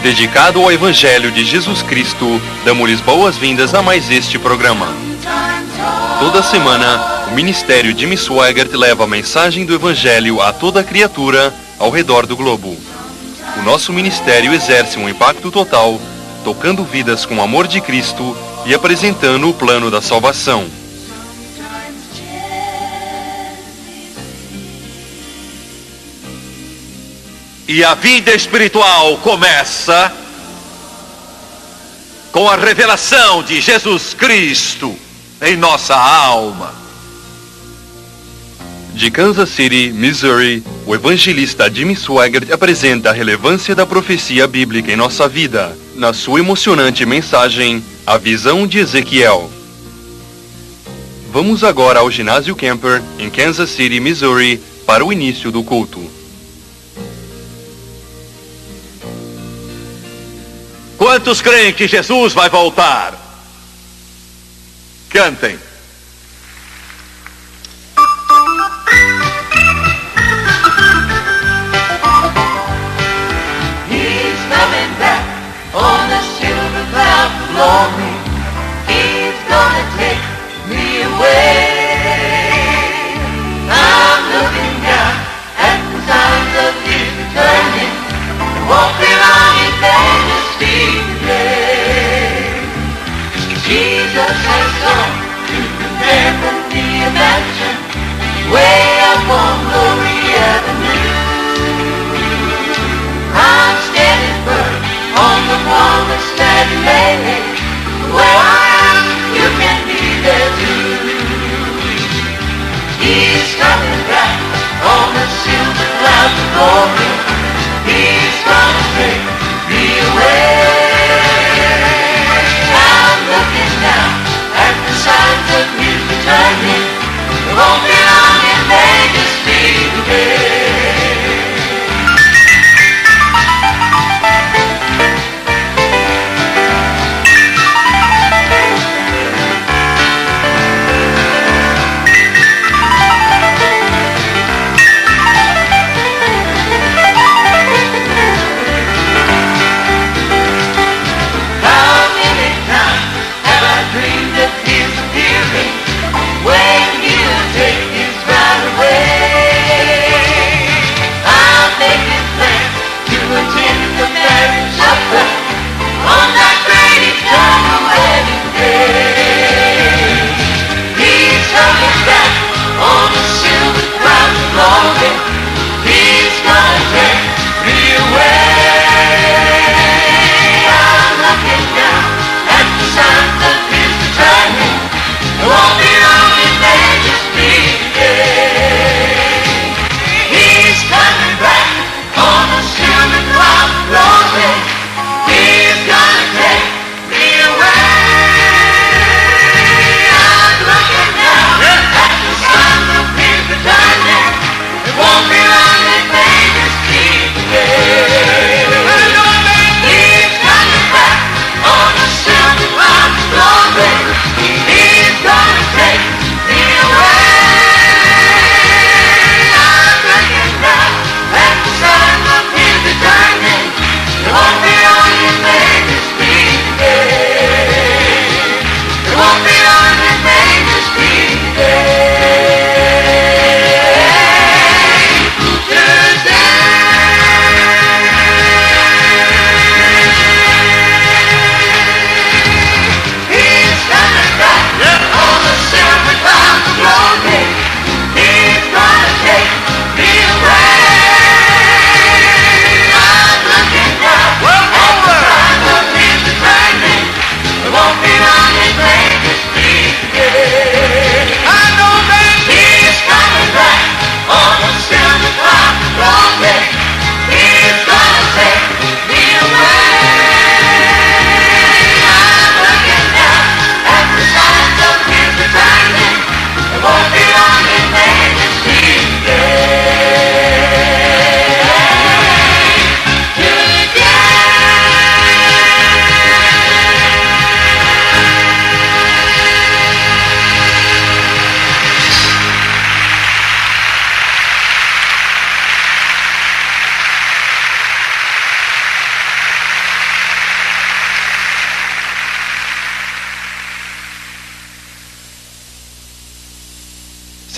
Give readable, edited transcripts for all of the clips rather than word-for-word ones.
Dedicado ao Evangelho de Jesus Cristo, damos-lhes boas-vindas a mais este programa. Toda semana, o Ministério Jimmy Swaggart leva a mensagem do Evangelho a toda criatura ao redor do globo. O nosso ministério exerce um impacto total, tocando vidas com o amor de Cristo e apresentando o plano da salvação. E a vida espiritual começa com a revelação de Jesus Cristo em nossa alma. De Kansas City, Missouri, o evangelista Jimmy Swaggart apresenta a relevância da profecia bíblica em nossa vida, na sua emocionante mensagem, A Visão de Ezequiel. Vamos agora ao Ginásio Camper, em Kansas City, Missouri, para o início do culto. Quantos creem que Jesus vai voltar? Cantem. He's coming back on a silver cloud of glory. He's gonna take me away. I'm looking down at the signs of his returning, walking on his majesty today. Jesus has come to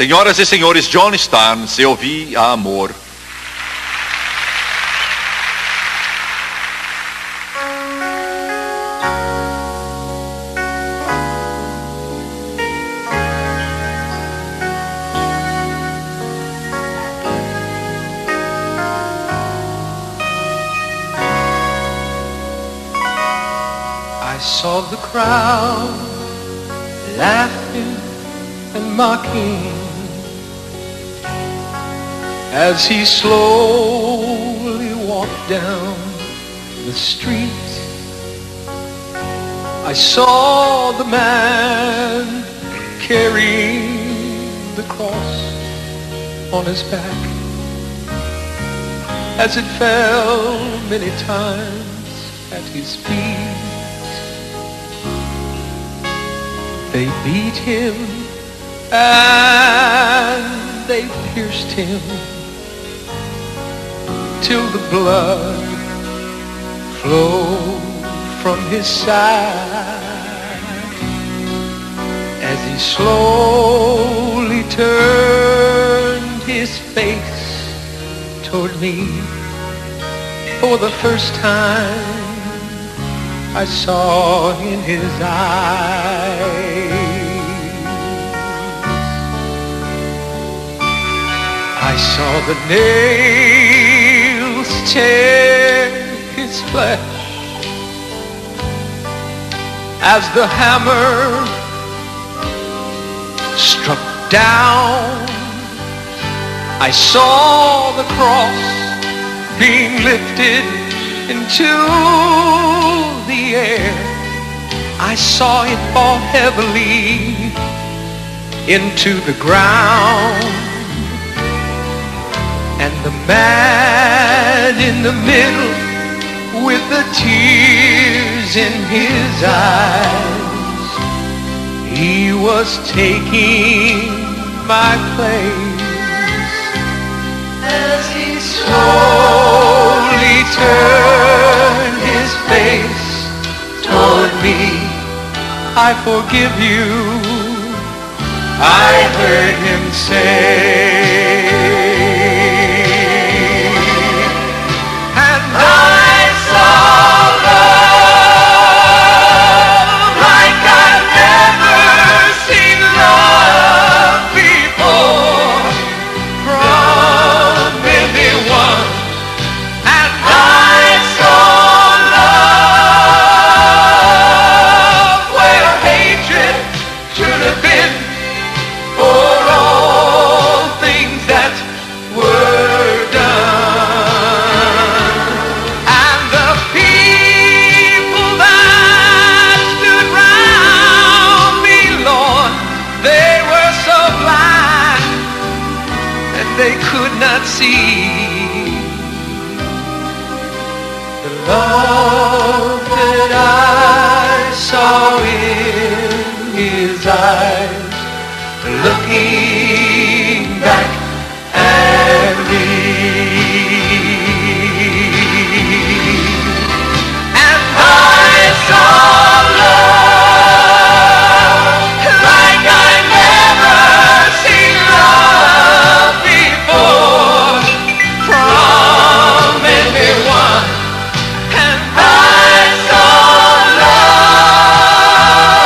Senhoras e senhores, John Starnes, se ouvi a amor. I saw the crowd laughing and mocking as he slowly walked down the street. I saw the man carrying the cross on his back as it fell many times at his feet. They beat him and they pierced him till the blood flowed from his side as he slowly turned his face toward me. For the first time I saw in his eyes, I saw the nails tear his flesh as the hammer struck down. I saw the cross being lifted into the air. I saw it fall heavily into the ground, and the man in the middle with the tears in his eyes, he was taking my place as he slowly turned his face toward me. I forgive you, I heard him say, and I saw love like I've never seen love before from anyone, and I saw love where hatred should have been, for all things that were done. And the people that stood round me, Lord, they were so blind and they could not see the love that I saw in his eyes, looking back at me. And I saw love like I'd never seen love before from anyone. And I saw love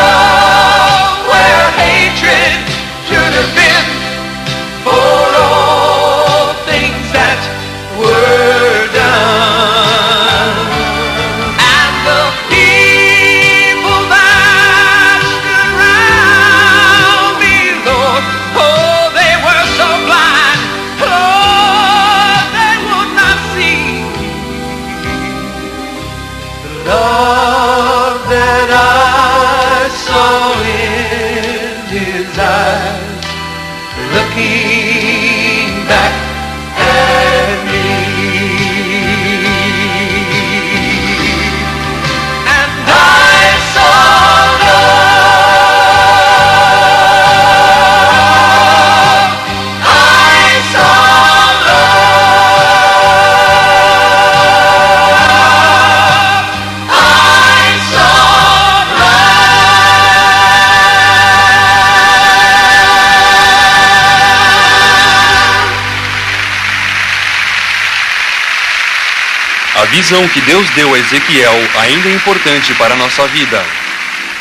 A visão que Deus deu a Ezequiel ainda é importante para a nossa vida.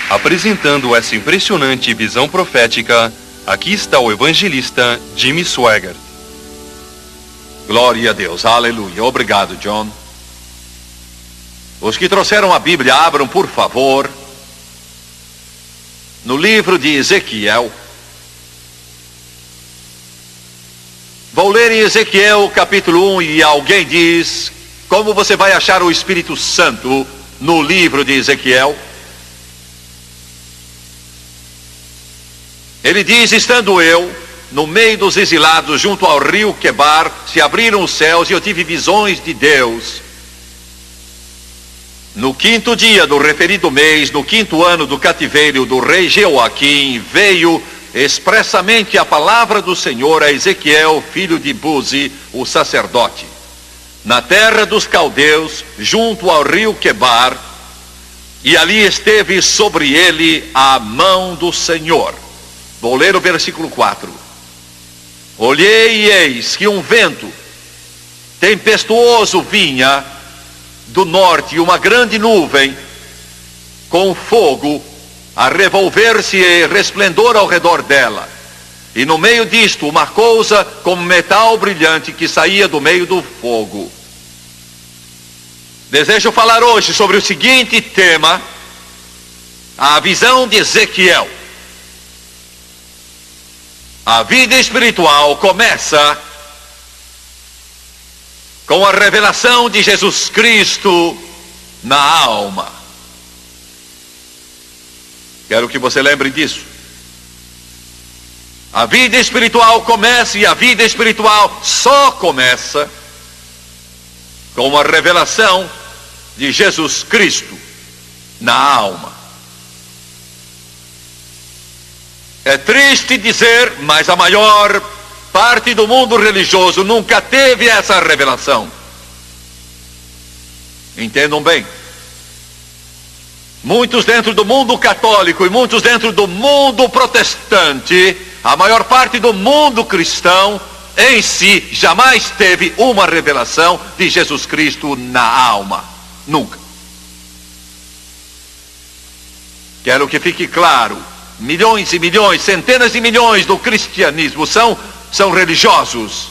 Apresentando essa impressionante visão profética, aqui está o evangelista Jimmy Swaggart. Glória a Deus, aleluia. Obrigado, John. Os que trouxeram a Bíblia, abram, por favor, no livro de Ezequiel. Vou ler em Ezequiel capítulo 1 e alguém diz: como você vai achar o Espírito Santo no livro de Ezequiel? Ele diz: estando eu no meio dos exilados junto ao rio Quebar, se abriram os céus e eu tive visões de Deus. No 5º dia do referido mês, no 5º ano do cativeiro do rei Jeoaquim, veio expressamente a palavra do Senhor a Ezequiel, filho de Buzi, o sacerdote, na terra dos caldeus, junto ao rio Quebar, e ali esteve sobre ele a mão do Senhor. Vou ler o versículo 4. Olhei e eis que um vento tempestuoso vinha do norte, uma grande nuvem com fogo a revolver-se e resplendor ao redor dela. E no meio disto, uma coisa como metal brilhante que saía do meio do fogo. Desejo falar hoje sobre o seguinte tema: a visão de Ezequiel. A vida espiritual começa com a revelação de Jesus Cristo na alma. Quero que você lembre disso. A vida espiritual começa, e a vida espiritual só começa com a revelação de Jesus Cristo na alma. É triste dizer, mas a maior parte do mundo religioso nunca teve essa revelação. Entendam bem. Muitos dentro do mundo católico e muitos dentro do mundo protestante, a maior parte do mundo cristão em si jamais teve uma revelação de Jesus Cristo na alma. Nunca. Quero que fique claro. Milhões e milhões, centenas de milhões do cristianismo são religiosos,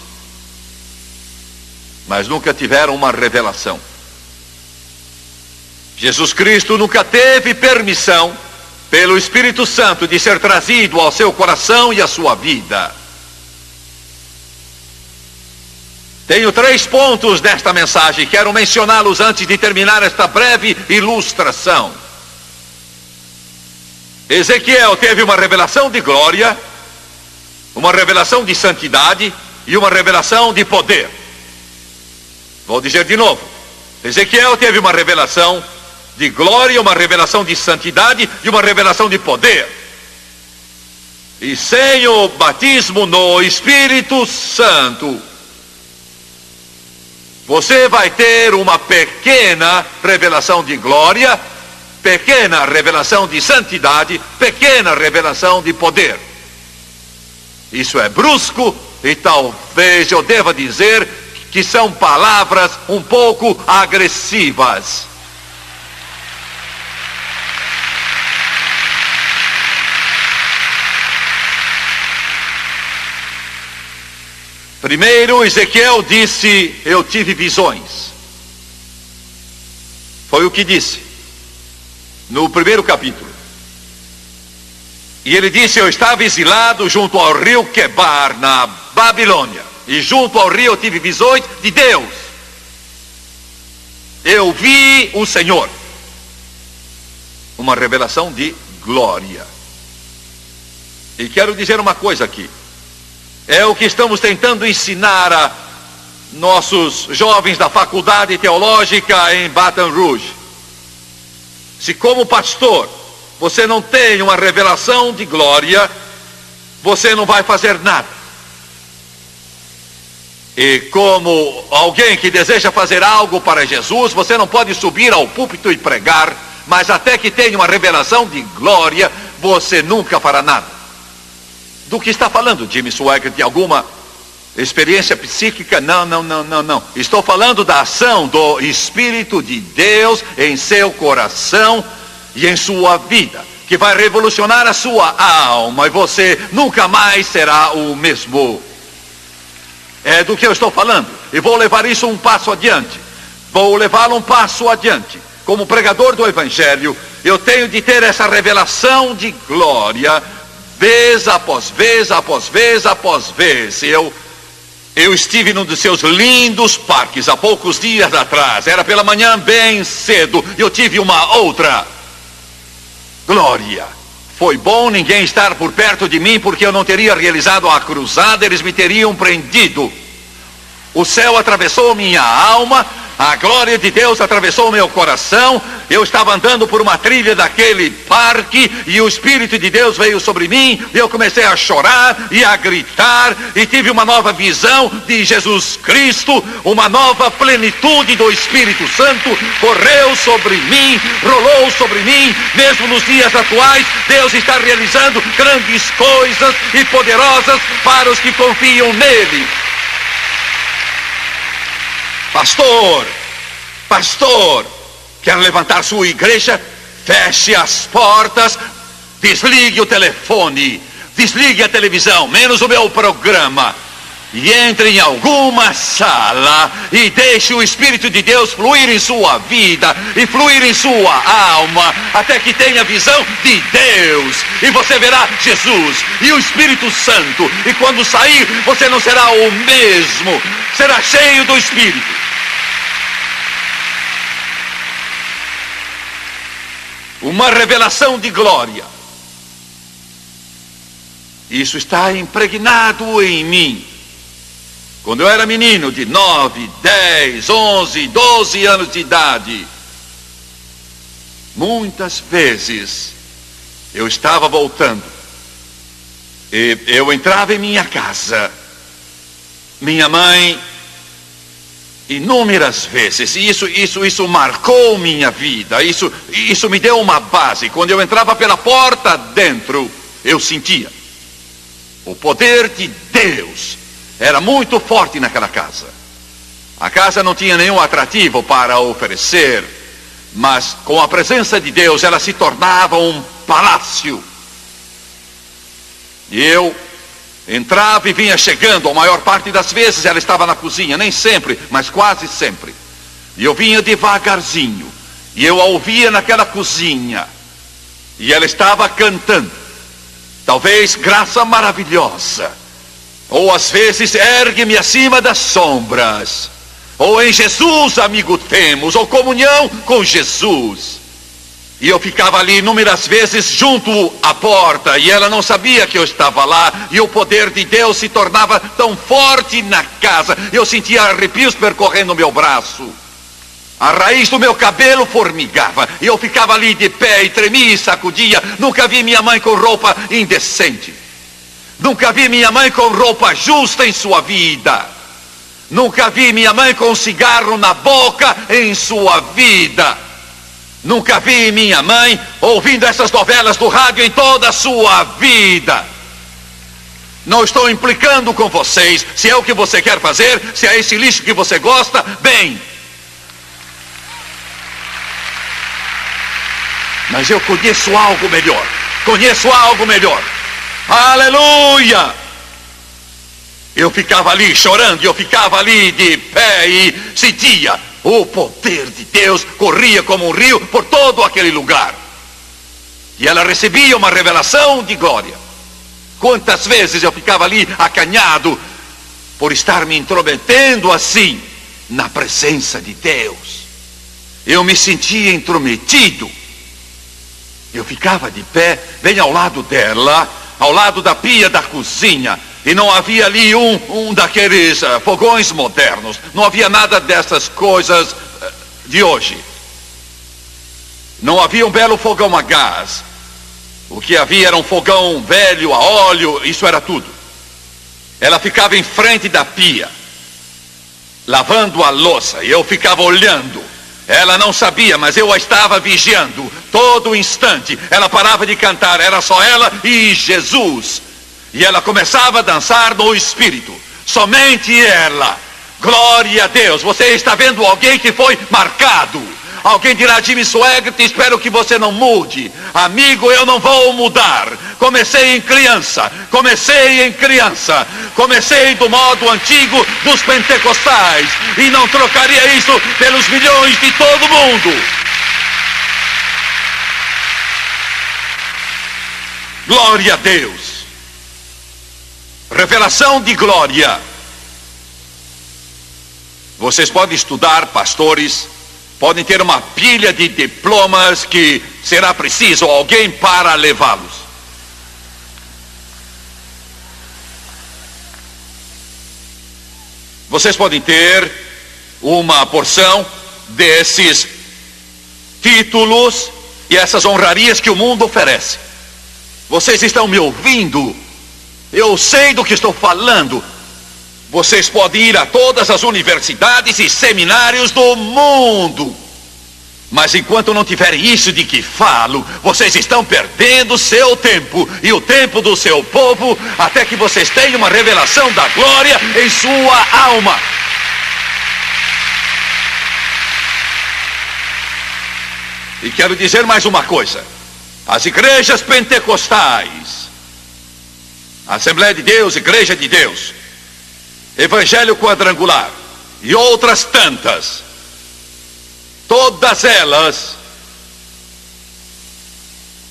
mas nunca tiveram uma revelação. Jesus Cristo nunca teve permissão pelo Espírito Santo de ser trazido ao seu coração e à sua vida. Tenho 3 pontos desta mensagem, quero mencioná-los antes de terminar esta breve ilustração. Ezequiel teve uma revelação de glória, uma revelação de santidade e uma revelação de poder. Vou dizer de novo. Ezequiel teve uma revelação de glória, uma revelação de santidade e uma revelação de poder. E sem o batismo no Espírito Santo, você vai ter uma pequena revelação de glória, pequena revelação de santidade, pequena revelação de poder. Isso é brusco e talvez eu deva dizer que são palavras um pouco agressivas. Primeiro, Ezequiel disse: eu tive visões. Foi o que disse no primeiro capítulo. E ele disse: eu estava exilado junto ao rio Quebar, na Babilônia, e junto ao rio eu tive visões de Deus. Eu vi o Senhor. Uma revelação de glória. E quero dizer uma coisa aqui. É o que estamos tentando ensinar a nossos jovens da faculdade teológica em Baton Rouge. Se como pastor você não tem uma revelação de glória, você não vai fazer nada. E como alguém que deseja fazer algo para Jesus, você não pode subir ao púlpito e pregar, mas até que tenha uma revelação de glória, você nunca fará nada. Do que está falando Jimmy Swaggart? De alguma Experiência psíquica? Não. Estou falando da ação do Espírito de Deus em seu coração e em sua vida, que vai revolucionar a sua alma e você nunca mais será o mesmo. É do que eu estou falando. E vou levar isso um passo adiante. Vou levá-lo um passo adiante. Como pregador do Evangelho, eu tenho de ter essa revelação de glória, vez após vez, após vez, após vez. Eu estive num dos seus lindos parques há poucos dias atrás. Era pela manhã bem cedo. Eu tive uma outra glória. Foi bom ninguém estar por perto de mim, porque eu não teria realizado a cruzada, eles me teriam prendido. O céu atravessou minha alma, a glória de Deus atravessou meu coração. Eu estava andando por uma trilha daquele parque e o Espírito de Deus veio sobre mim. E eu comecei a chorar e a gritar e tive uma nova visão de Jesus Cristo. Uma nova plenitude do Espírito Santo correu sobre mim, rolou sobre mim. Mesmo nos dias atuais, Deus está realizando grandes coisas e poderosas para os que confiam nele. Pastor, quer levantar sua igreja? Feche as portas, desligue o telefone, desligue a televisão, menos o meu programa, e entre em alguma sala e deixe o Espírito de Deus fluir em sua vida e fluir em sua alma, até que tenha visão de Deus, e você verá Jesus e o Espírito Santo, e quando sair você não será o mesmo, será cheio do Espírito. Uma revelação de glória. Isso está impregnado em mim. Quando eu era menino de 9, 10, 11, 12 anos de idade, muitas vezes eu estava voltando e eu entrava em minha casa. Minha mãe, inúmeras vezes, e isso marcou minha vida, isso me deu uma base. Quando eu entrava pela porta dentro, eu sentia o poder de Deus. Era muito forte naquela casa. A casa não tinha nenhum atrativo para oferecer, mas com a presença de Deus ela se tornava um palácio. E eu entrava e vinha chegando. A maior parte das vezes ela estava na cozinha, nem sempre, mas quase sempre. E eu vinha devagarzinho, e eu a ouvia naquela cozinha, e ela estava cantando, talvez graça maravilhosa, ou às vezes ergue-me acima das sombras, ou em Jesus amigo temos, ou comunhão com Jesus. E eu ficava ali inúmeras vezes junto à porta, e ela não sabia que eu estava lá, e o poder de Deus se tornava tão forte na casa. Eu sentia arrepios percorrendo o meu braço. A raiz do meu cabelo formigava, e eu ficava ali de pé e tremia e sacudia. Nunca vi minha mãe com roupa indecente. Nunca vi minha mãe com roupa justa em sua vida. Nunca vi minha mãe com um cigarro na boca em sua vida. Nunca vi minha mãe ouvindo essas novelas do rádio em toda a sua vida. Não estou implicando com vocês. Se é o que você quer fazer, se é esse lixo que você gosta, bem. Mas eu conheço algo melhor. Conheço algo melhor. Aleluia! Eu ficava ali chorando, eu ficava ali de pé e sentia o poder de Deus corria como um rio por todo aquele lugar. E ela recebia uma revelação de glória. Quantas vezes eu ficava ali acanhado por estar me intrometendo assim na presença de Deus. Eu me sentia intrometido. Eu ficava de pé, bem ao lado dela, ao lado da pia da cozinha. E não havia ali um daqueles fogões modernos. Não havia nada dessas coisas de hoje. Não havia um belo fogão a gás. O que havia era um fogão velho a óleo, isso era tudo. Ela ficava em frente da pia, lavando a louça, e eu ficava olhando. Ela não sabia, mas eu a estava vigiando. Todo instante, ela parava de cantar, era só ela e Jesus. E ela começava a dançar no Espírito. Somente ela. Glória a Deus. Você está vendo alguém que foi marcado. Alguém dirá: Jimmy Swaggart, espero que você não mude. Amigo, eu não vou mudar. Comecei em criança. Comecei do modo antigo dos pentecostais. E não trocaria isso pelos milhões de todo mundo. Glória a Deus. Revelação de glória. Vocês podem estudar, pastores, podem ter uma pilha de diplomas que será preciso alguém para levá-los. Vocês podem ter uma porção desses títulos e essas honrarias que o mundo oferece. Vocês estão me ouvindo? Eu sei do que estou falando. Vocês podem ir a todas as universidades e seminários do mundo. Mas enquanto não tiverem isso de que falo, vocês estão perdendo seu tempo e o tempo do seu povo, até que vocês tenham uma revelação da glória em sua alma. E quero dizer mais uma coisa. As igrejas pentecostais, Assembleia de Deus, Igreja de Deus, Evangelho Quadrangular e outras tantas, todas elas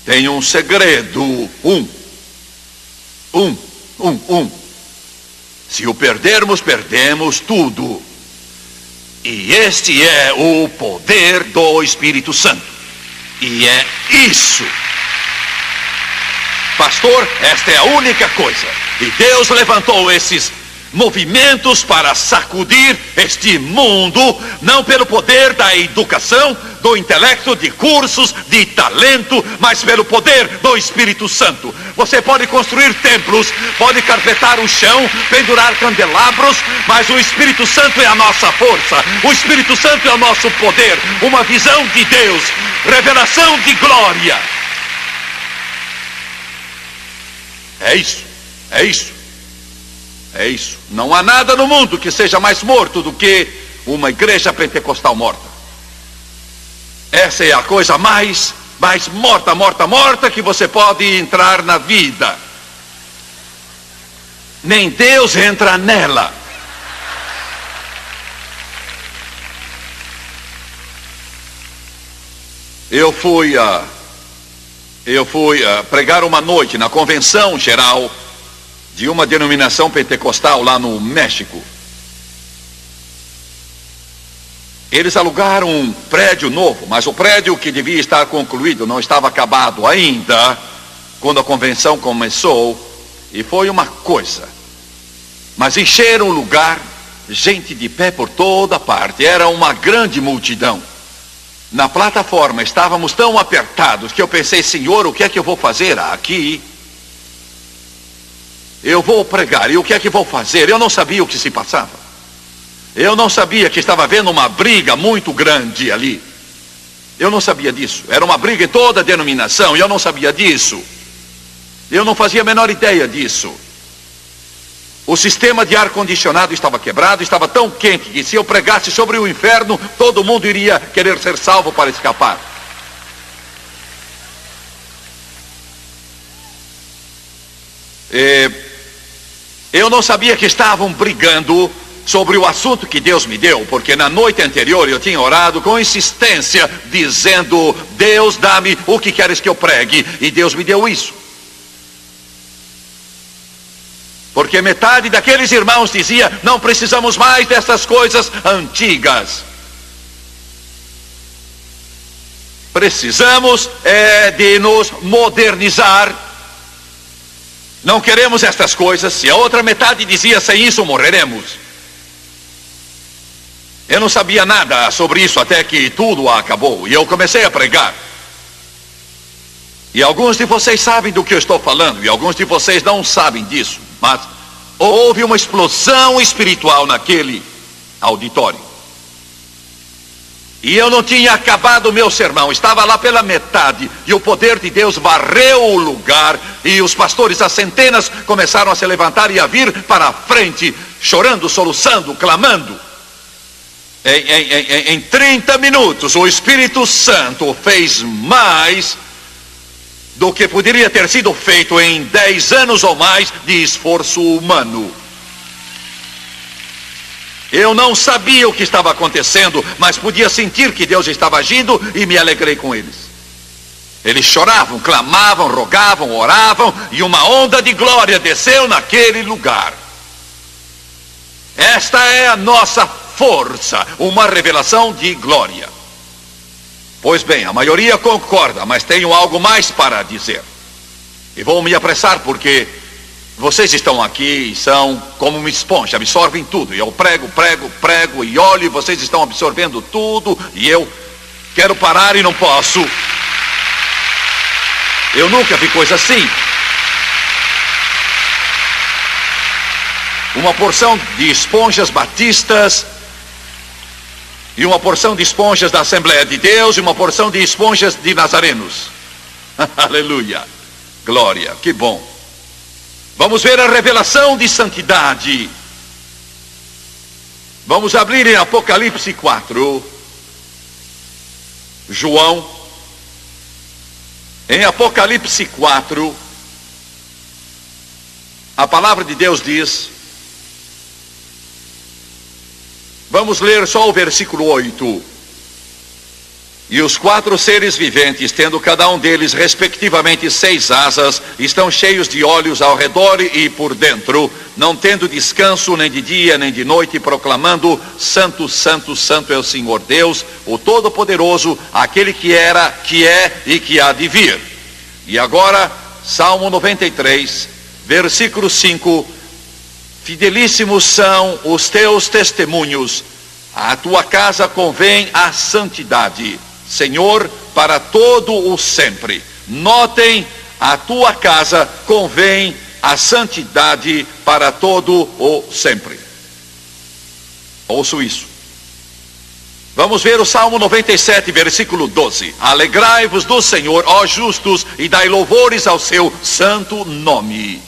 têm um segredo. Se o perdermos, perdemos tudo. E este é o poder do Espírito Santo. E é isso. Pastor, esta é a única coisa. E Deus levantou esses movimentos para sacudir este mundo, não pelo poder da educação, do intelecto, de cursos, de talento, mas pelo poder do Espírito Santo. Você pode construir templos, pode carpetar o chão, pendurar candelabros, mas o Espírito Santo é a nossa força, o Espírito Santo é o nosso poder, uma visão de Deus, revelação de glória. É isso. Não há nada no mundo que seja mais morto do que uma igreja pentecostal morta. Essa é a coisa mais morta que você pode entrar na vida. Nem Deus entra nela. Eu fui pregar uma noite na convenção geral de uma denominação pentecostal lá no México. Eles alugaram um prédio novo, mas o prédio que devia estar concluído não estava acabado ainda quando a convenção começou, e foi uma coisa. Mas encheram o lugar, gente de pé por toda parte, era uma grande multidão. Na plataforma estávamos tão apertados que eu pensei: Senhor, o que é que eu vou fazer aqui? Eu vou pregar, e o que é que vou fazer? Eu não sabia o que se passava. Eu não sabia que estava havendo uma briga muito grande ali. Eu não sabia disso. Era uma briga em toda a denominação, e eu não sabia disso. Eu não fazia a menor ideia disso. O sistema de ar-condicionado estava quebrado, estava tão quente que se eu pregasse sobre o inferno, todo mundo iria querer ser salvo para escapar. Eu não sabia que estavam brigando sobre o assunto que Deus me deu, porque na noite anterior eu tinha orado com insistência, dizendo: Deus, dá-me o que queres que eu pregue, e Deus me deu isso. Porque metade daqueles irmãos dizia: não precisamos mais dessas coisas antigas. Precisamos de nos modernizar. Não queremos estas coisas. E a outra metade dizia: sem isso morreremos. Eu não sabia nada sobre isso até que tudo acabou, e eu comecei a pregar. E alguns de vocês sabem do que eu estou falando, e alguns de vocês não sabem disso, mas houve uma explosão espiritual naquele auditório. E eu não tinha acabado o meu sermão, estava lá pela metade, e o poder de Deus varreu o lugar, e os pastores, as centenas, começaram a se levantar e a vir para a frente, chorando, soluçando, clamando. Em 30 minutos, o Espírito Santo fez mais do que poderia ter sido feito em 10 anos ou mais de esforço humano. Eu não sabia o que estava acontecendo, mas podia sentir que Deus estava agindo e me alegrei com eles. Eles choravam, clamavam, rogavam, oravam, e uma onda de glória desceu naquele lugar. Esta é a nossa força, uma revelação de glória. Pois bem, a maioria concorda, mas tenho algo mais para dizer. E vou me apressar porque vocês estão aqui e são como uma esponja, absorvem tudo. E eu prego e olho, e vocês estão absorvendo tudo, e eu quero parar e não posso. Eu nunca vi coisa assim. Uma porção de esponjas batistas, e uma porção de esponjas da Assembleia de Deus, e uma porção de esponjas de nazarenos. Aleluia, glória, que bom. Vamos ver a revelação de santidade. Vamos abrir em Apocalipse 4. João, em Apocalipse 4, a palavra de Deus diz, vamos ler só o versículo 8. E os 4 seres viventes, tendo cada um deles respectivamente 6 asas, estão cheios de olhos ao redor e por dentro, não tendo descanso nem de dia nem de noite, proclamando: Santo, Santo, Santo é o Senhor Deus, o Todo-Poderoso, aquele que era, que é e que há de vir. E agora, Salmo 93, versículo 5, fidelíssimos são os teus testemunhos, a tua casa convém a santidade, Senhor, para todo o sempre. Notem, a tua casa convém a santidade para todo o sempre. Ouço isso. Vamos ver o Salmo 97, versículo 12. Alegrai-vos do Senhor, ó justos, e dai louvores ao seu santo nome.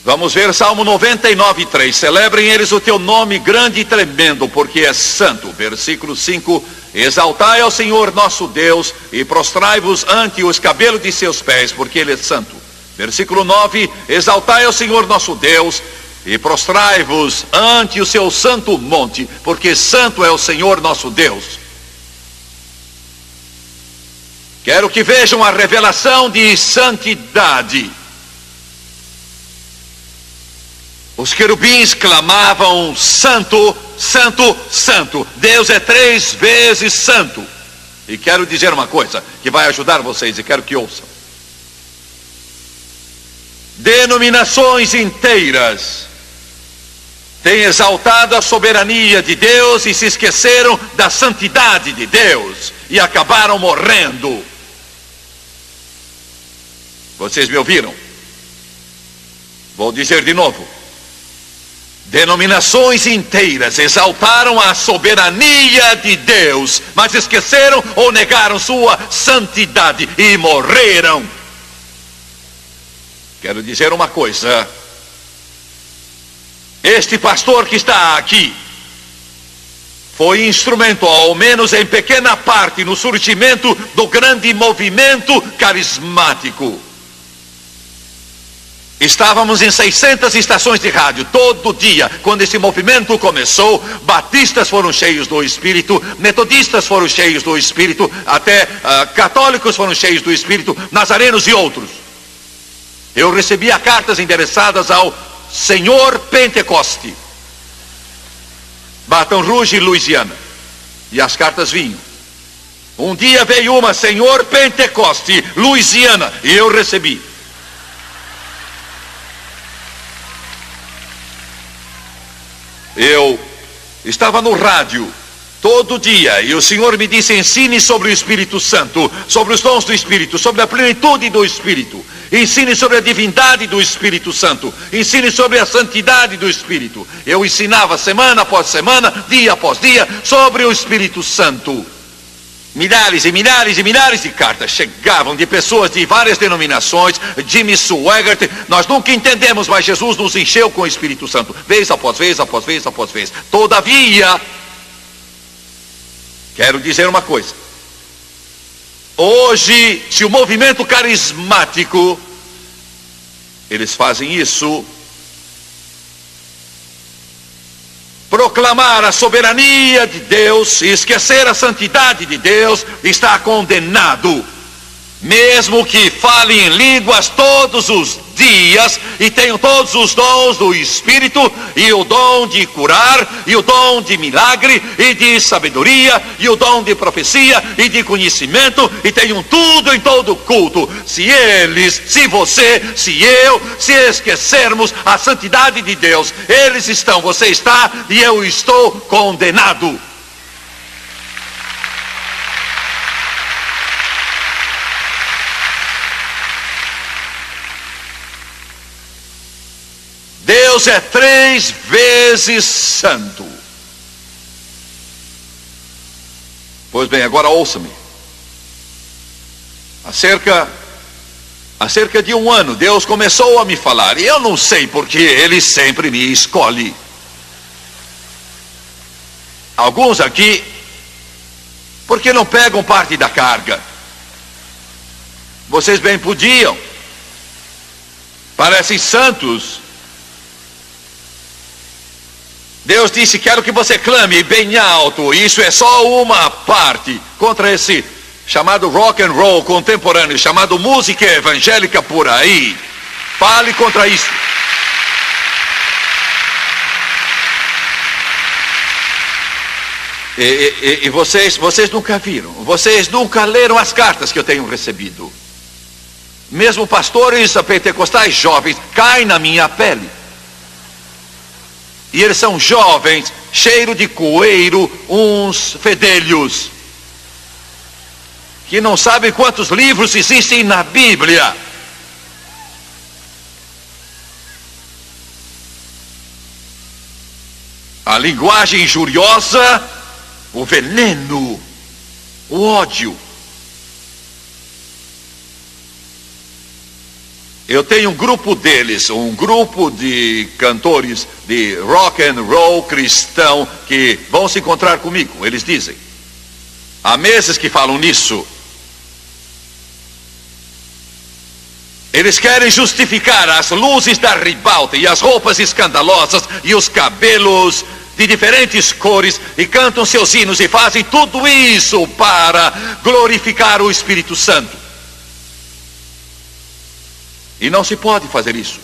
Vamos ver Salmo 99, 3. Celebrem eles o teu nome grande e tremendo, porque és santo. Versículo 5. Exaltai ao Senhor nosso Deus e prostrai-vos ante os cabelos de seus pés, porque Ele é santo. Versículo 9. Exaltai ao Senhor nosso Deus e prostrai-vos ante o seu santo monte, porque santo é o Senhor nosso Deus. Quero que vejam a revelação de santidade. Os querubins clamavam: Santo, Santo, Santo. Deus é 3 vezes santo. E quero dizer uma coisa que vai ajudar vocês, e quero que ouçam. Denominações inteiras têm exaltado a soberania de Deus e se esqueceram da santidade de Deus e acabaram morrendo. Vocês me ouviram? Vou dizer de novo. Denominações inteiras exaltaram a soberania de Deus, mas esqueceram ou negaram sua santidade e morreram. Quero dizer uma coisa. Este pastor que está aqui foi instrumento, ao menos em pequena parte, no surgimento do grande movimento carismático. Estávamos em 600 estações de rádio todo dia. Quando esse movimento começou, batistas foram cheios do Espírito, metodistas foram cheios do Espírito, até católicos foram cheios do Espírito, nazarenos e outros. Eu recebia cartas endereçadas ao Senhor Pentecoste, Baton Rouge, Louisiana, e as cartas vinham. Um dia veio uma: Senhor Pentecoste, Louisiana, e eu recebi. Eu estava no rádio todo dia e o Senhor me disse: ensine sobre o Espírito Santo, sobre os dons do Espírito, sobre a plenitude do Espírito. Ensine sobre a divindade do Espírito Santo. Ensine sobre a santidade do Espírito. Eu ensinava semana após semana, dia após dia, sobre o Espírito Santo. Milhares e milhares e milhares de cartas chegavam de pessoas de várias denominações. Jimmy Swaggart, nós nunca entendemos, mas Jesus nos encheu com o Espírito Santo, vez após vez, após vez, após vez. Todavia, quero dizer uma coisa. Hoje, se o movimento carismático, eles fazem isso, proclamar a soberania de Deus e esquecer a santidade de Deus, está condenado. Mesmo que fale em línguas todos os dias e tenham todos os dons do Espírito, e o dom de curar, e o dom de milagre, e de sabedoria, e o dom de profecia, e de conhecimento, e tenham tudo em todo culto. Se eles, se você, se eu, se esquecermos a santidade de Deus, eles estão, você está, e eu estou condenado. Deus é 3 vezes santo. Pois bem, agora ouça-me. Há cerca de 1 ano, Deus começou a me falar, e eu não sei porque Ele sempre me escolhe. Alguns aqui, porque não pegam parte da carga. Vocês bem podiam. Parecem santos. Deus disse, quero que você clame bem alto. Isso é só uma parte contra esse chamado rock and roll contemporâneo, chamado música evangélica por aí. Fale contra isso. E vocês nunca viram, vocês nunca leram as cartas que eu tenho recebido. Mesmo pastores pentecostais jovens caem na minha pele. E eles são jovens, cheiro de coeiro, uns fedelhos, que não sabem quantos livros existem na Bíblia. A linguagem injuriosa, o veneno, o ódio. Eu tenho um grupo deles, um grupo de cantores de rock and roll cristão que vão se encontrar comigo. Eles dizem, há meses que falam nisso. Eles querem justificar as luzes da ribalta e as roupas escandalosas e os cabelos de diferentes cores, e cantam seus hinos e fazem tudo isso para glorificar o Espírito Santo. E não se pode fazer isso.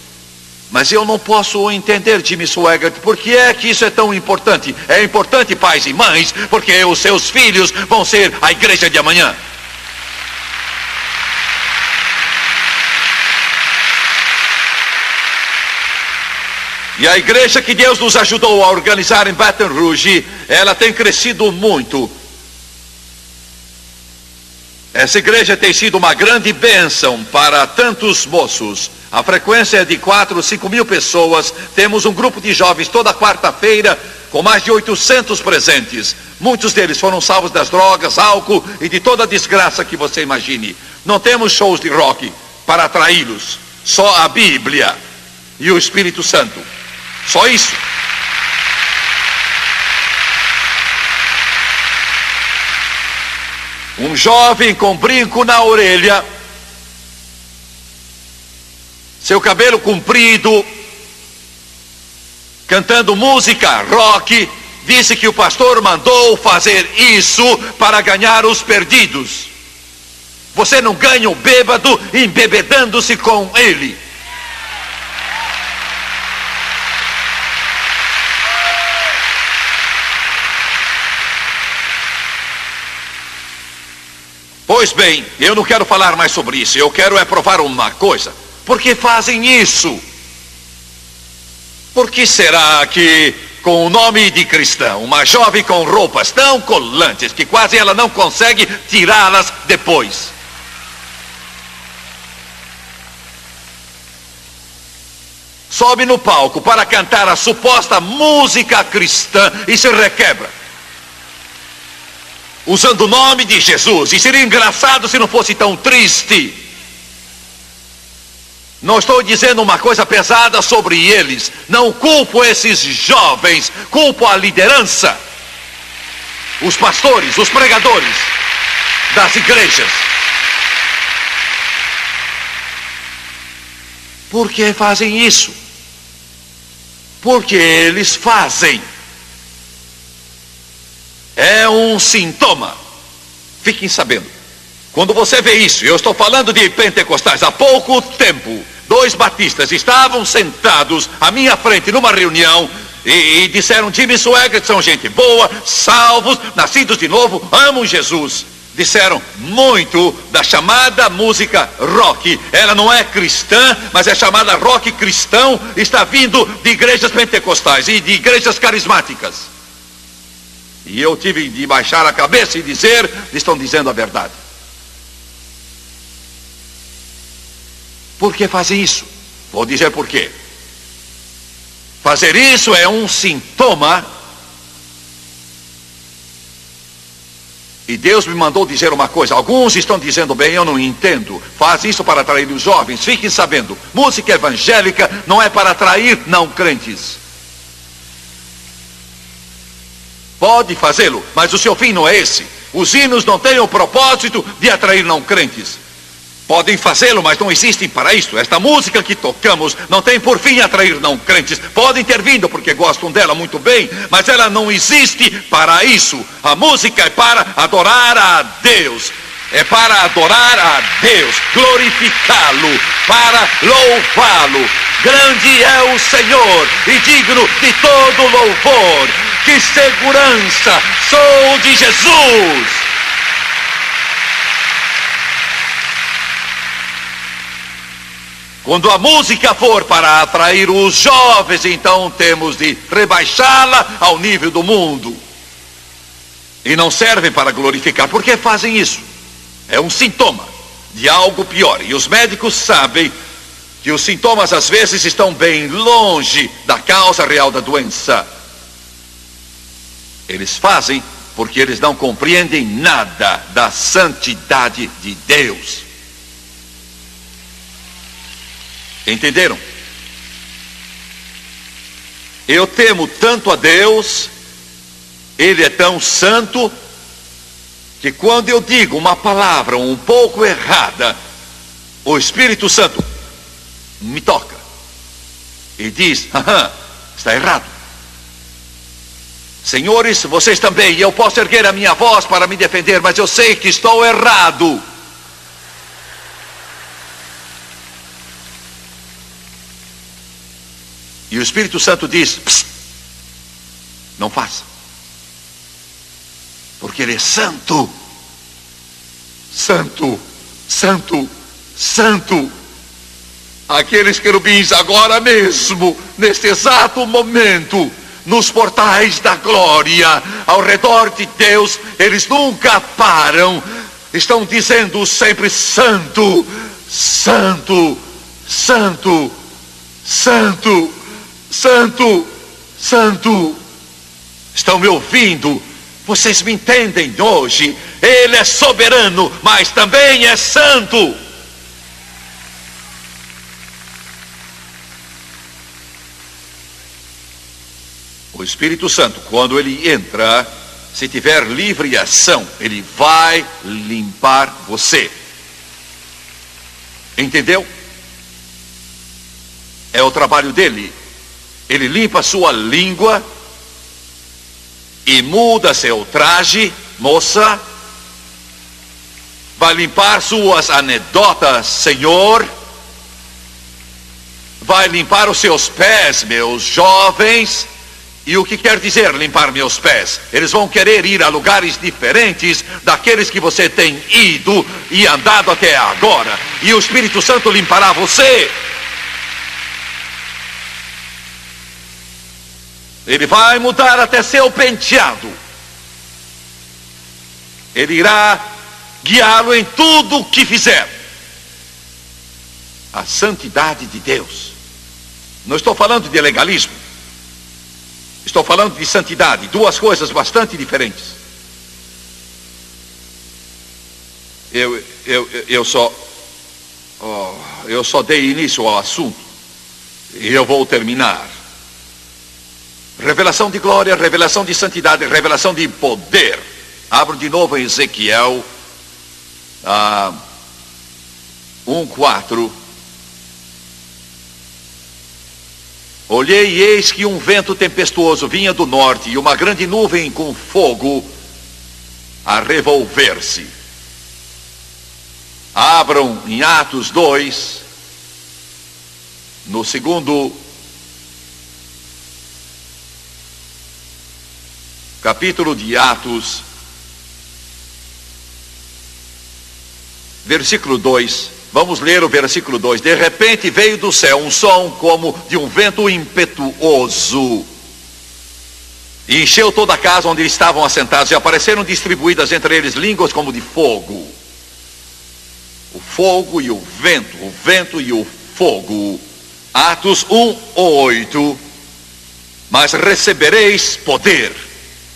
Mas eu não posso entender, Jimmy Swaggart, por que é que isso é tão importante? É importante, pais e mães, porque os seus filhos vão ser a igreja de amanhã. E a igreja que Deus nos ajudou a organizar em Baton Rouge, ela tem crescido muito. Essa igreja tem sido uma grande bênção para tantos moços. A frequência é de 4 ou 5 mil pessoas. Temos um grupo de jovens toda quarta-feira com mais de 800 presentes. Muitos deles foram salvos das drogas, álcool e de toda a desgraça que você imagine. Não temos shows de rock para atraí-los. Só a Bíblia e o Espírito Santo. Só isso. Um jovem com brinco na orelha, seu cabelo comprido, cantando música rock, disse que o pastor mandou fazer isso para ganhar os perdidos. Você não ganha o bêbado embebedando-se com ele. Pois bem, eu não quero falar mais sobre isso. Eu quero provar uma coisa. Por que fazem isso? Por que será que, com o nome de cristão, uma jovem com roupas tão colantes que quase ela não consegue tirá-las depois? Sobe no palco para cantar a suposta música cristã e se requebra. usando o nome de Jesus. E seria engraçado se não fosse tão triste. Não estou dizendo uma coisa pesada sobre eles. Não culpo esses jovens. Culpo a liderança. Os pastores, os pregadores das igrejas. Por que fazem isso? Porque eles fazem. É um sintoma. Fiquem sabendo. Quando você vê isso, eu estou falando de pentecostais. Há pouco tempo, 2 batistas estavam sentados à minha frente numa reunião e disseram: Jimmy Swaggart são gente boa, salvos, nascidos de novo, amam Jesus. Disseram muito da chamada música rock. Ela não é cristã, mas é chamada rock cristão. Está vindo de igrejas pentecostais e de igrejas carismáticas. E eu tive de baixar a cabeça e dizer: estão dizendo a verdade. Por que fazem isso? Vou dizer por quê. Fazer isso é um sintoma. E Deus me mandou dizer uma coisa. Alguns estão dizendo: bem, eu não entendo. Faz isso para atrair os jovens. Fiquem sabendo, música evangélica não é para atrair não crentes. Pode fazê-lo, mas o seu fim não é esse. Os hinos não têm o propósito de atrair não crentes. Podem fazê-lo, mas não existem para isso. Esta música que tocamos não tem por fim atrair não crentes. Podem ter vindo porque gostam dela muito bem, mas ela não existe para isso. A música é para adorar a Deus. É para adorar a Deus, glorificá-lo, para louvá-lo. Grande é o Senhor e digno de todo louvor. Que segurança! Sou de Jesus! Quando a música for para atrair os jovens, então temos de rebaixá-la ao nível do mundo. E não servem para glorificar. Por que fazem isso? É um sintoma de algo pior. E os médicos sabem que os sintomas às vezes estão bem longe da causa real da doença. Eles fazem porque eles não compreendem nada da santidade de Deus. Entenderam? Eu temo tanto a Deus, Ele é tão santo, que quando eu digo uma palavra um pouco errada, o Espírito Santo me toca e diz: está errado. Senhores, vocês também, eu posso erguer a minha voz para me defender, mas eu sei que estou errado. E o Espírito Santo diz: psst, não faça. Porque Ele é santo. Santo, santo, santo. Aqueles querubins agora mesmo, neste exato momento, nos portais da glória, ao redor de Deus, eles nunca param. Estão dizendo sempre: santo, santo, santo, santo, santo, santo. Estão me ouvindo? Vocês me entendem hoje? Ele é soberano, mas também é santo. O Espírito Santo, quando ele entra, se tiver livre ação, ele vai limpar você. Entendeu? É o trabalho dele. Ele limpa sua língua e muda seu traje, moça. Vai limpar suas anedotas, Senhor. Vai limpar os seus pés, meus jovens. E o que quer dizer limpar meus pés? Eles vão querer ir a lugares diferentes daqueles que você tem ido e andado até agora. E o Espírito Santo limpará você. Ele vai mudar até seu penteado. Ele irá guiá-lo em tudo o que fizer. A santidade de Deus. Não estou falando de legalismo. Estou falando de santidade. Duas coisas bastante diferentes. eu só dei início ao assunto. E eu vou terminar. Revelação de glória, revelação de santidade, revelação de poder. Abro de novo em Ezequiel 1:4. Olhei e eis que um vento tempestuoso vinha do norte e uma grande nuvem com fogo a revolver-se. Abram em Atos 2, no segundo capítulo de Atos, versículo 2. Vamos ler o versículo 2. De repente veio do céu um som como de um vento impetuoso, e encheu toda a casa onde estavam assentados, e apareceram distribuídas entre eles línguas como de fogo. O fogo e o vento e o fogo. Atos 1:8. Mas recebereis poder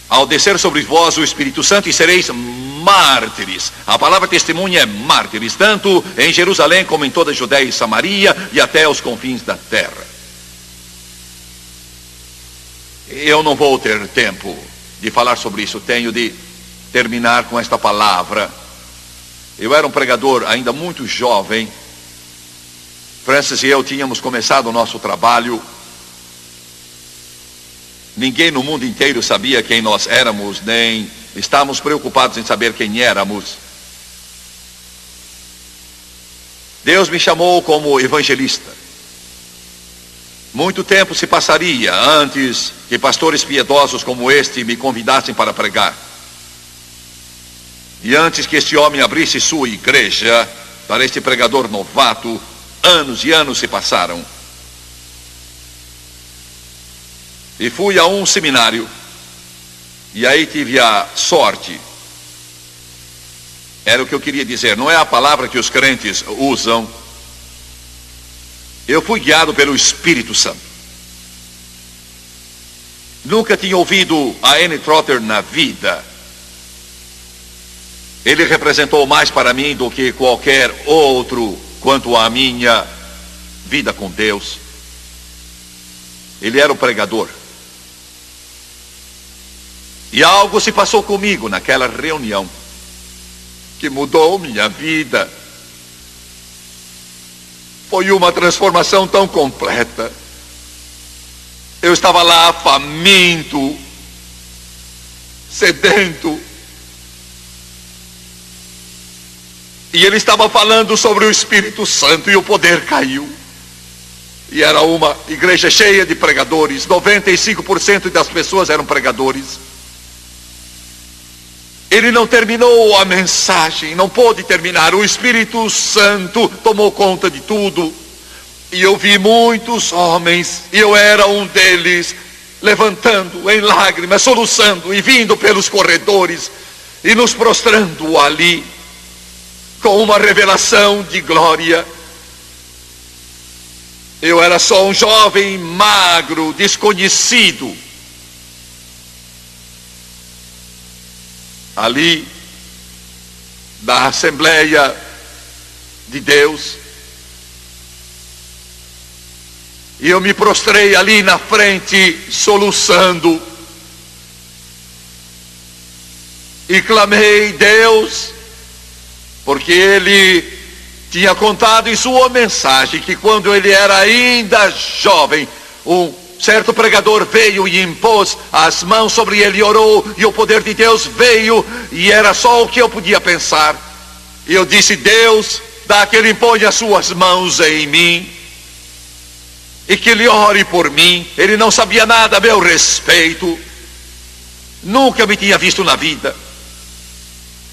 ao descer sobre vós o Espírito Santo, e sereis mártires. A palavra testemunha é mártires, tanto em Jerusalém como em toda a Judéia e Samaria e até os confins da terra. Eu não vou ter tempo de falar sobre isso. Tenho de terminar com esta palavra. Eu era um pregador ainda muito jovem. Francis e eu tínhamos começado o nosso trabalho. Ninguém no mundo inteiro sabia quem nós éramos, nem estávamos preocupados em saber quem éramos. Deus me chamou como evangelista. Muito tempo se passaria antes que pastores piedosos como este me convidassem para pregar. E antes que este homem abrisse sua igreja para este pregador novato, anos e anos se passaram. E fui a um seminário, e aí tive a sorte. Era o que eu queria dizer, não é a palavra que os crentes usam. Eu fui guiado pelo Espírito Santo. Nunca tinha ouvido a Annie Trotter na vida. Ele representou mais para mim do que qualquer outro quanto à minha vida com Deus. Ele era o pregador. E algo se passou comigo naquela reunião que mudou minha vida. Foi uma transformação tão completa. Eu estava lá faminto, sedento. E ele estava falando sobre o Espírito Santo e o poder caiu. E era uma igreja cheia de pregadores. 95% das pessoas eram pregadores. Ele não terminou a mensagem, não pôde terminar. O Espírito Santo tomou conta de tudo. E eu vi muitos homens, e eu era um deles, levantando em lágrimas, soluçando e vindo pelos corredores e nos prostrando ali com uma revelação de glória. Eu era só um jovem magro, desconhecido. Ali, da Assembleia de Deus. E eu me prostrei ali na frente, soluçando. E clamei, Deus, porque ele tinha contado em sua mensagem que quando ele era ainda jovem, um certo pregador veio e impôs as mãos sobre ele e orou, e o poder de Deus veio, e era só o que eu podia pensar. E eu disse, Deus, dá que ele impõe as suas mãos em mim, e que ele ore por mim. Ele não sabia nada a meu respeito, nunca me tinha visto na vida,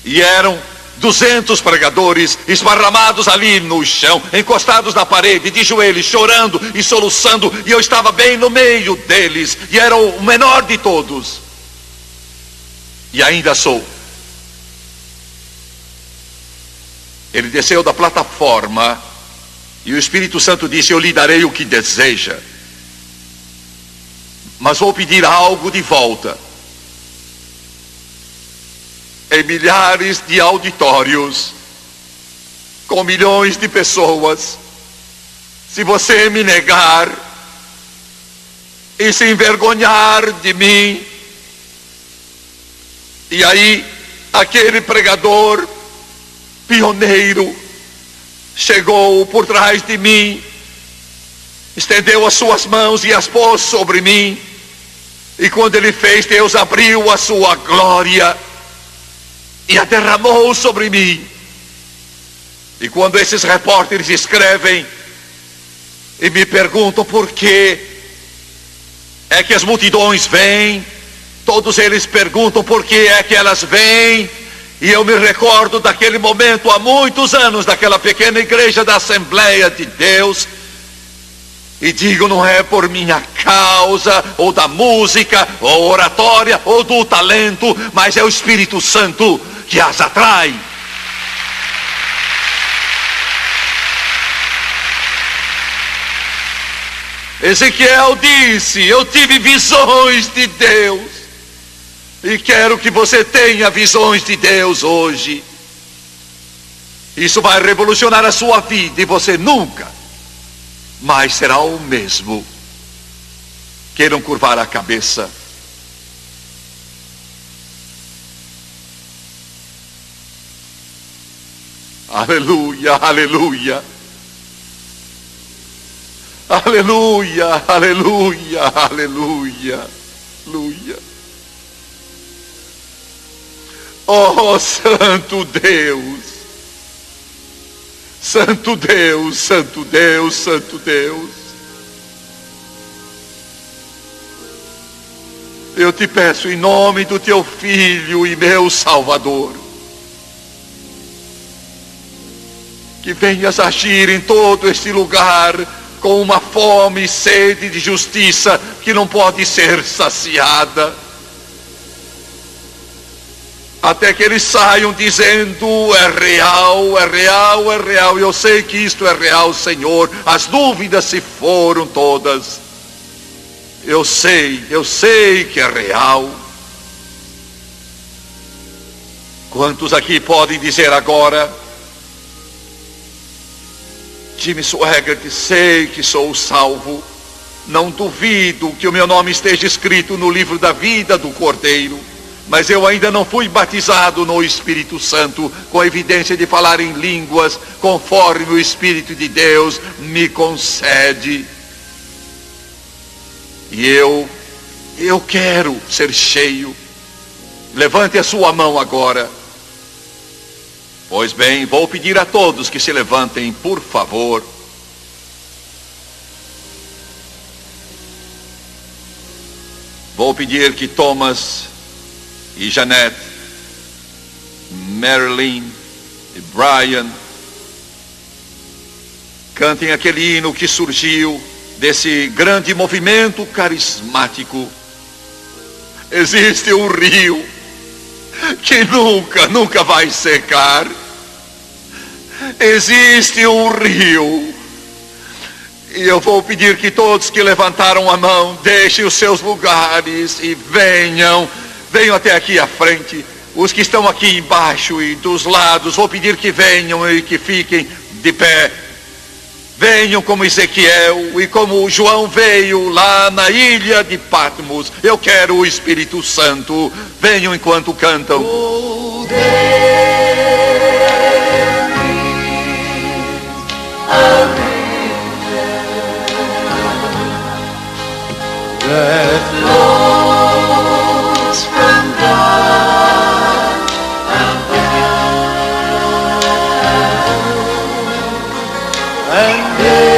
e eram 200 pregadores esparramados ali no chão, encostados na parede, de joelhos, chorando e soluçando, e eu estava bem no meio deles, e era o menor de todos, e ainda sou. Ele desceu da plataforma, e o Espírito Santo disse, eu lhe darei o que deseja, mas vou pedir algo de volta. Em milhares de auditórios, com milhões de pessoas, se você me negar e se envergonhar de mim. E aí, aquele pregador pioneiro chegou por trás de mim, estendeu as suas mãos e as pôs sobre mim. E quando ele fez, Deus abriu a sua glória e a derramou sobre mim. E quando esses repórteres escrevem e me perguntam por que é que as multidões vêm, todos eles perguntam por que é que elas vêm. E eu me recordo daquele momento há muitos anos, daquela pequena igreja da Assembleia de Deus, e digo, não é por minha causa, ou da música, ou oratória, ou do talento, mas é o Espírito Santo que as atrai. Ezequiel disse, eu tive visões de Deus, e quero que você tenha visões de Deus hoje. Isso vai revolucionar a sua vida, e você nunca mais será o mesmo. Queiram curvar a cabeça. Aleluia, aleluia. Aleluia, aleluia, aleluia, aleluia. Oh, Santo Deus, Santo Deus, Santo Deus, Santo Deus. Eu te peço em nome do teu Filho e meu Salvador, que venhas agir em todo este lugar com uma fome e sede de justiça que não pode ser saciada, até que eles saiam dizendo, é real, é real, é real. Eu sei que isto é real, Senhor. As dúvidas se foram todas. Eu sei que é real. Quantos aqui podem dizer agora, Jimmy Swaggart, sei que sou salvo, não duvido que o meu nome esteja escrito no livro da vida do Cordeiro, mas eu ainda não fui batizado no Espírito Santo, com a evidência de falar em línguas, conforme o Espírito de Deus me concede. E eu quero ser cheio. Levante a sua mão agora. Pois bem, vou pedir a todos que se levantem, por favor. Vou pedir que Thomas e Janete, Marilyn e Brian cantem aquele hino que surgiu desse grande movimento carismático. Existe um rio que nunca vai secar. Existe um rio. E eu vou pedir que todos que levantaram a mão deixem os seus lugares e venham até aqui à frente. Os que estão aqui embaixo e dos lados, vou pedir que venham e que fiquem de pé. Venham como Ezequiel e como João veio lá na ilha de Patmos. Eu quero o Espírito Santo. Venham enquanto cantam. Oh, there is a river that flows from God above, and there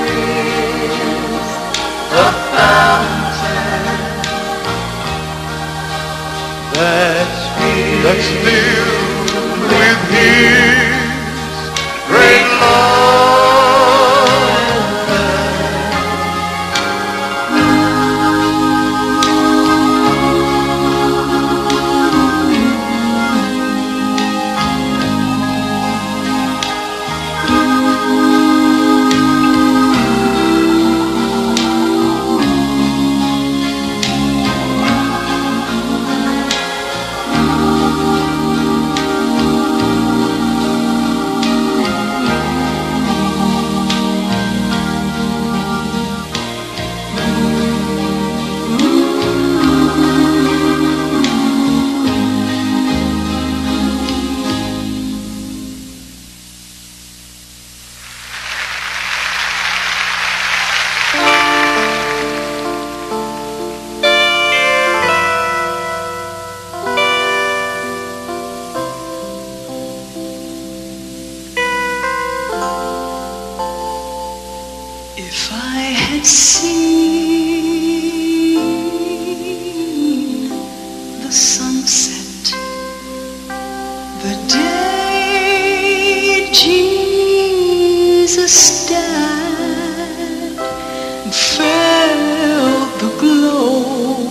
is a fountain that's filled with His great love. the sunset, the day Jesus died, and felt the glow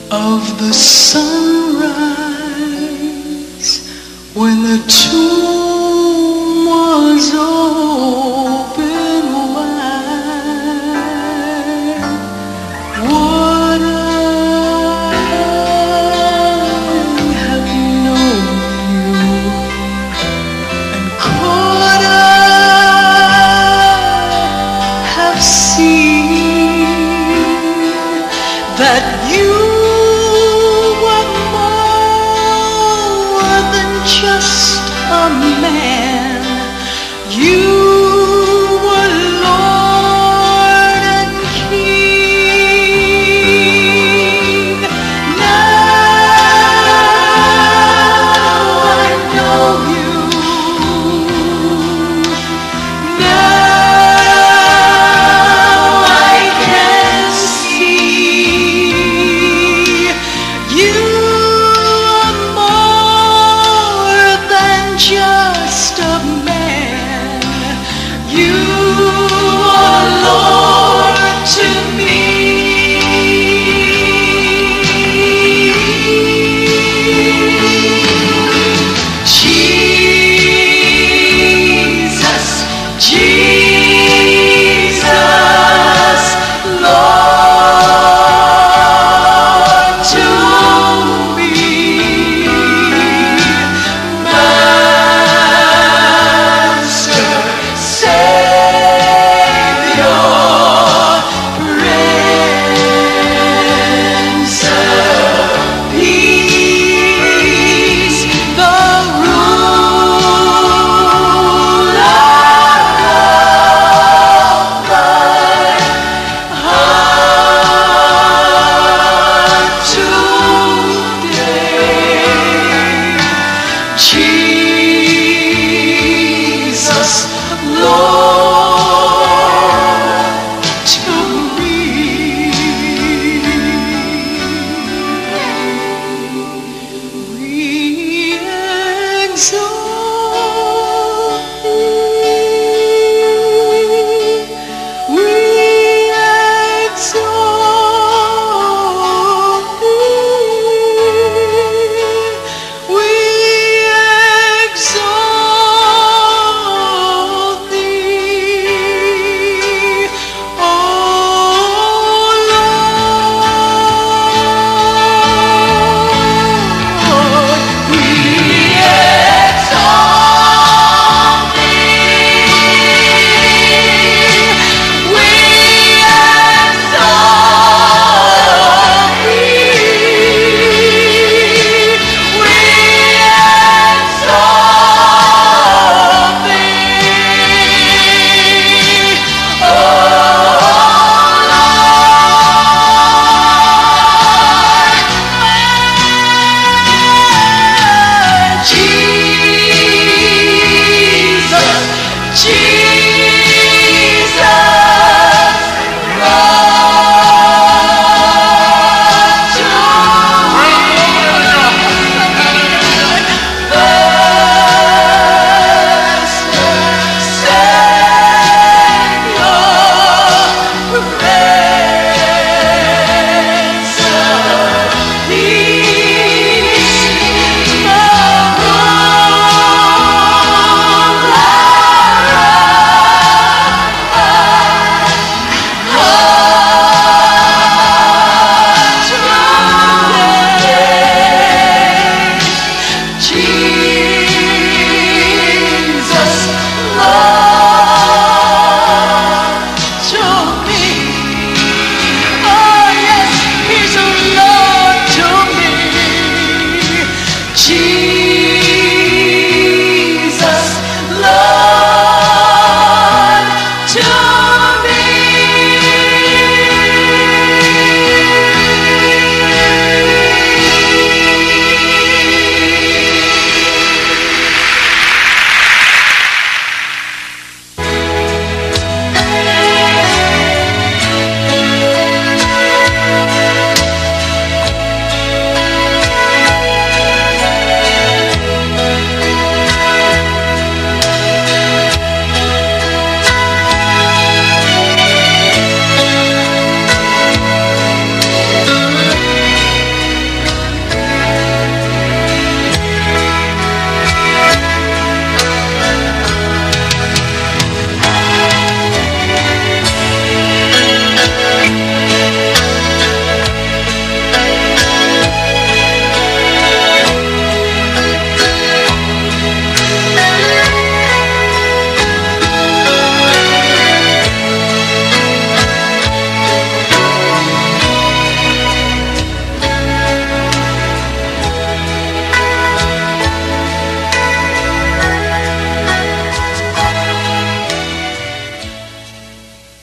of the sunrise when the tomb was open wide. Would I have known you, and could I have seen that you were more than just a man? You